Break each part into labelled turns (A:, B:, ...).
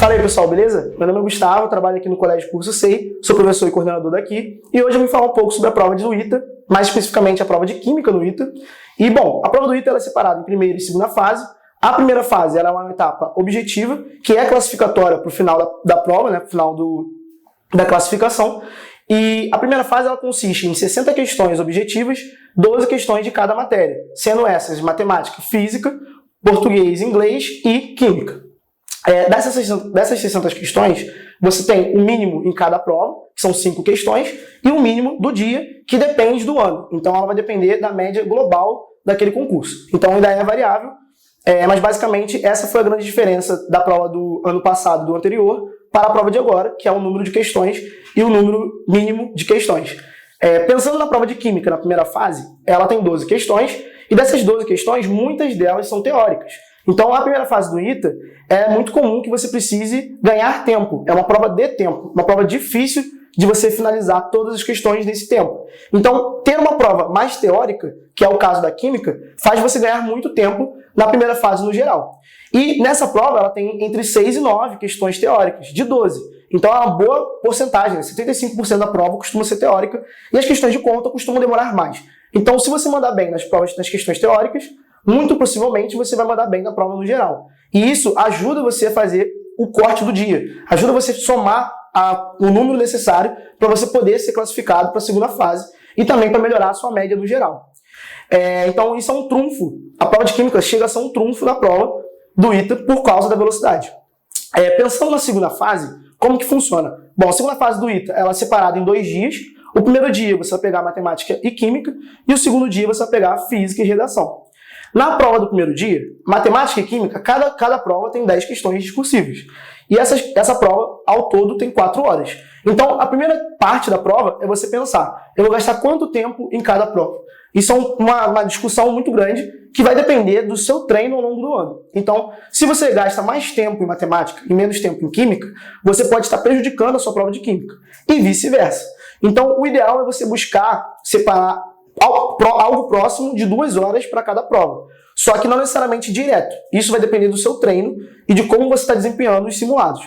A: Fala aí, pessoal, beleza? Meu nome é Gustavo, trabalho aqui no Colégio Curso SEI, sou professor e coordenador daqui, e hoje eu vou falar um pouco sobre a prova do ITA, mais especificamente a prova de Química no ITA. E, bom, a prova do ITA ela é separada em primeira e segunda fase. A primeira fase ela é uma etapa objetiva, que é classificatória para o final da prova, né, para o final da classificação. E a primeira fase ela consiste em 60 questões objetivas, 12 questões de cada matéria, sendo essas matemática, física, português, inglês e química. Dessas 600 questões, você tem um mínimo em cada prova, que são 5 questões, e um mínimo do dia, que depende do ano. Então, ela vai depender da média global daquele concurso. Então, ainda é variável, mas basicamente essa foi a grande diferença da prova do ano passado, do anterior, para a prova de agora, que é o número de questões e o número mínimo de questões. Pensando na prova de Química, na primeira fase, ela tem 12 questões, e dessas 12 questões, muitas delas são teóricas. Então, a primeira fase do ITA é muito comum que você precise ganhar tempo. É uma prova de tempo, uma prova difícil de você finalizar todas as questões nesse tempo. Então, ter uma prova mais teórica, que é o caso da Química, faz você ganhar muito tempo na primeira fase no geral. E nessa prova, ela tem entre 6 e 9 questões teóricas, de 12. Então, é uma boa porcentagem, né? 75% da prova costuma ser teórica, e as questões de conta costumam demorar mais. Então, se você mandar bem nas questões teóricas, muito possivelmente você vai mandar bem na prova no geral. E isso ajuda você a fazer o corte do dia, ajuda você a somar o número necessário para você poder ser classificado para a segunda fase e também para melhorar a sua média no geral. Então isso é um trunfo. A prova de Química chega a ser um trunfo na prova do ITA por causa da velocidade. Pensando na segunda fase, como que funciona? Bom, a segunda fase do ITA ela é separada em 2 dias. O primeiro dia você vai pegar Matemática e Química e o segundo dia você vai pegar Física e Redação. Na prova do primeiro dia, Matemática e Química, cada prova tem 10 questões discursivas. E essa prova, ao todo, tem 4 horas. Então, a primeira parte da prova é você pensar, eu vou gastar quanto tempo em cada prova? Isso é uma discussão muito grande que vai depender do seu treino ao longo do ano. Então, se você gasta mais tempo em matemática e menos tempo em química, você pode estar prejudicando a sua prova de química. E vice-versa. Então, o ideal é você buscar separar algo próximo de 2 horas para cada prova. Só que não necessariamente direto. Isso vai depender do seu treino e de como você está desempenhando os simulados.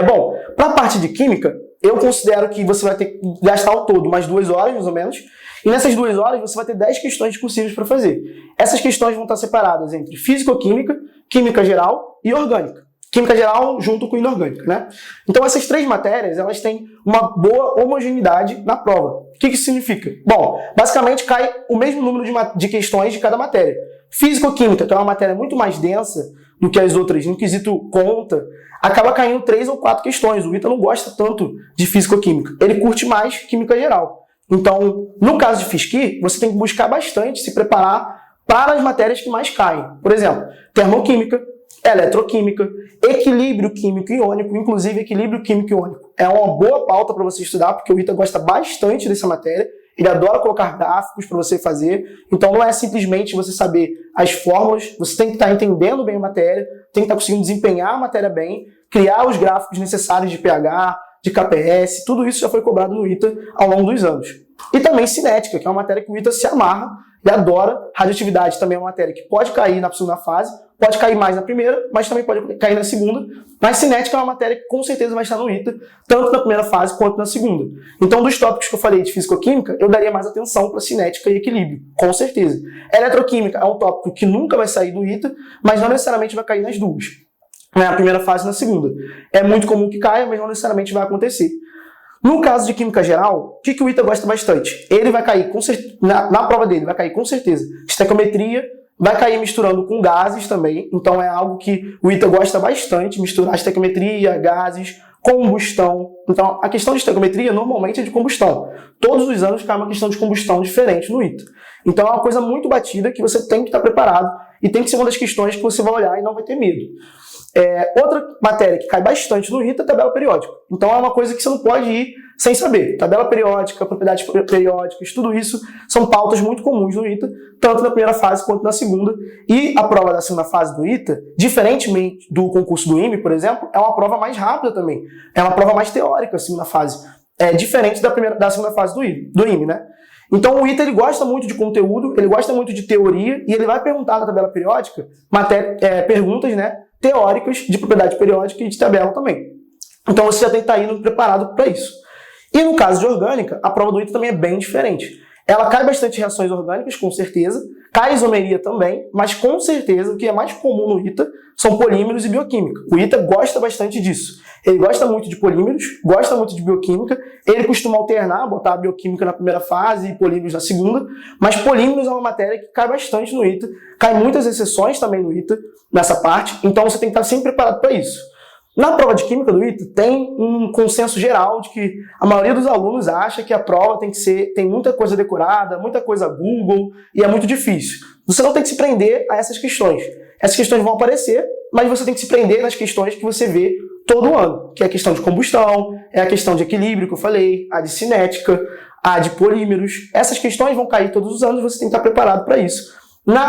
A: Bom, para a parte de química, eu considero que você vai ter que gastar ao todo mais 2 horas, mais ou menos. E nessas 2 horas você vai ter 10 questões discursivas para fazer. Essas questões vão estar separadas entre físico-química, química geral e orgânica. Química geral junto com inorgânica, né? Então essas 3 matérias, elas têm uma boa homogeneidade na prova. O que isso significa? Bom, basicamente cai o mesmo número de questões de cada matéria. Físico-química, que é uma matéria muito mais densa do que as outras, no quesito conta, acaba caindo 3 ou 4 questões. O ITA não gosta tanto de físico-química. Ele curte mais química geral. Então, no caso de Fisqui, você tem que buscar bastante se preparar para as matérias que mais caem. Por exemplo, termoquímica, eletroquímica, equilíbrio químico iônico, inclusive equilíbrio químico iônico. É uma boa pauta para você estudar, porque o ITA gosta bastante dessa matéria, ele adora colocar gráficos para você fazer, então não é simplesmente você saber as fórmulas, você tem que estar entendendo bem a matéria, tem que estar conseguindo desempenhar a matéria bem, criar os gráficos necessários de pH, de KPS, tudo isso já foi cobrado no ITA ao longo dos anos. E também cinética, que é uma matéria que o ITA se amarra e adora. Radioatividade também é uma matéria que pode cair na segunda fase, pode cair mais na primeira, mas também pode cair na segunda. Mas cinética é uma matéria que com certeza vai estar no ITA, tanto na primeira fase quanto na segunda. Então, dos tópicos que eu falei de físico-química, eu daria mais atenção para cinética e equilíbrio, com certeza. Eletroquímica é um tópico que nunca vai sair do ITA, mas não necessariamente vai cair nas duas. Na primeira fase e na segunda. É muito comum que caia, mas não necessariamente vai acontecer. No caso de química geral, o que o ITA gosta bastante? Ele vai cair, na prova dele, vai cair com certeza estequiometria, vai cair misturando com gases também, então é algo que o ITA gosta bastante, misturar estequiometria, gases, combustão. Então, a questão de estequiometria normalmente é de combustão. Todos os anos cai uma questão de combustão diferente no ITA. Então, é uma coisa muito batida que você tem que estar preparado e tem que ser uma das questões que você vai olhar e não vai ter medo. Outra matéria que cai bastante no ITA é tabela periódica. Então é uma coisa que você não pode ir sem saber. Tabela periódica, propriedades periódicas, tudo isso são pautas muito comuns no ITA, tanto na primeira fase quanto na segunda. E a prova da segunda fase do ITA, diferentemente do concurso do IME, por exemplo, é uma prova mais rápida também. É uma prova mais teórica a segunda fase. É diferente da segunda fase do IME, né? Então o ITA ele gosta muito de conteúdo, ele gosta muito de teoria e ele vai perguntar na tabela periódica perguntas, né, teóricas de propriedade periódica e de tabela também. Então você já tem que estar indo preparado para isso. E no caso de orgânica, a prova do ITA também é bem diferente. Ela cai bastante em reações orgânicas, com certeza, cai isomeria também, mas com certeza o que é mais comum no ITA são polímeros e bioquímica. O ITA gosta bastante disso. Ele gosta muito de polímeros, gosta muito de bioquímica, ele costuma alternar, botar a bioquímica na primeira fase e polímeros na segunda, mas polímeros é uma matéria que cai bastante no ITA, cai muitas exceções também no ITA, nessa parte, então você tem que estar sempre preparado para isso. Na prova de Química do ITA, tem um consenso geral de que a maioria dos alunos acha que a prova tem muita coisa decorada, muita coisa Google, e é muito difícil. Você não tem que se prender a essas questões. Essas questões vão aparecer, mas você tem que se prender nas questões que você vê todo ano, que é a questão de combustão, é a questão de equilíbrio que eu falei, a de cinética, a de polímeros. Essas questões vão cair todos os anos, você tem que estar preparado para isso.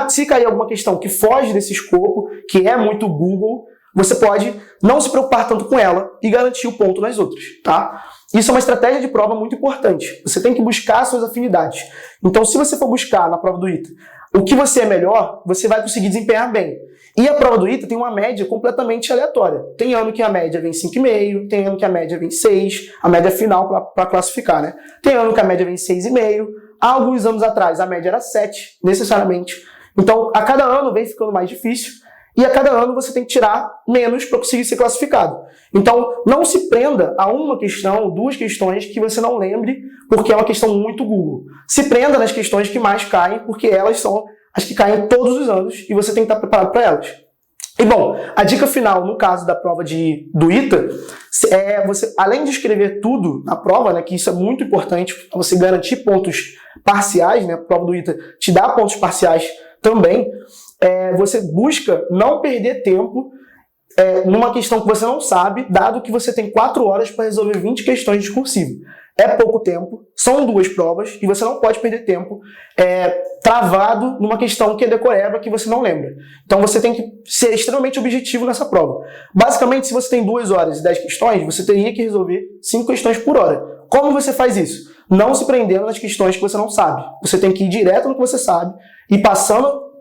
A: Se cair alguma questão que foge desse escopo, que é muito Google, você pode não se preocupar tanto com ela e garantir o ponto nas outras, tá? Isso é uma estratégia de prova muito importante. Você tem que buscar as suas afinidades. Então, se você for buscar na prova do ITA o que você é melhor, você vai conseguir desempenhar bem. E a prova do ITA tem uma média completamente aleatória. Tem ano que a média vem 5,5, tem ano que a média vem 6, a média final para classificar, né? Tem ano que a média vem 6,5. Há alguns anos atrás a média era 7, necessariamente. Então, a cada ano vem ficando mais difícil. E a cada ano você tem que tirar menos para conseguir ser classificado. Então, não se prenda a uma questão, duas questões que você não lembre, porque é uma questão muito Google. Se prenda nas questões que mais caem, porque elas são as que caem todos os anos e você tem que estar preparado para elas. E bom, a dica final, no caso da prova do ITA, é você, além de escrever tudo na prova, né, que isso é muito importante para você garantir pontos parciais, né, a prova do ITA te dá pontos parciais também, você busca não perder tempo numa questão que você não sabe, dado que você tem 4 horas para resolver 20 questões discursivas. É pouco tempo, são 2 provas, e você não pode perder tempo travado numa questão que é decoreba, que você não lembra. Então você tem que ser extremamente objetivo nessa prova. Basicamente, se você tem 2 horas e 10 questões, você teria que resolver 5 questões por hora. Como você faz isso? Não se prendendo nas questões que você não sabe. Você tem que ir direto no que você sabe e passando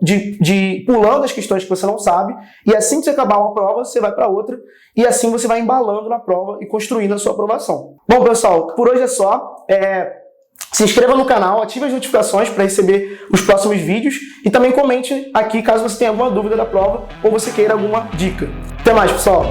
A: pulando as questões que você não sabe, e assim que você acabar uma prova, você vai para outra, e assim você vai embalando na prova e construindo a sua aprovação. Bom, pessoal, por hoje é só. Se inscreva no canal, ative as notificações para receber os próximos vídeos e também comente aqui caso você tenha alguma dúvida da prova ou você queira alguma dica. Até mais, pessoal!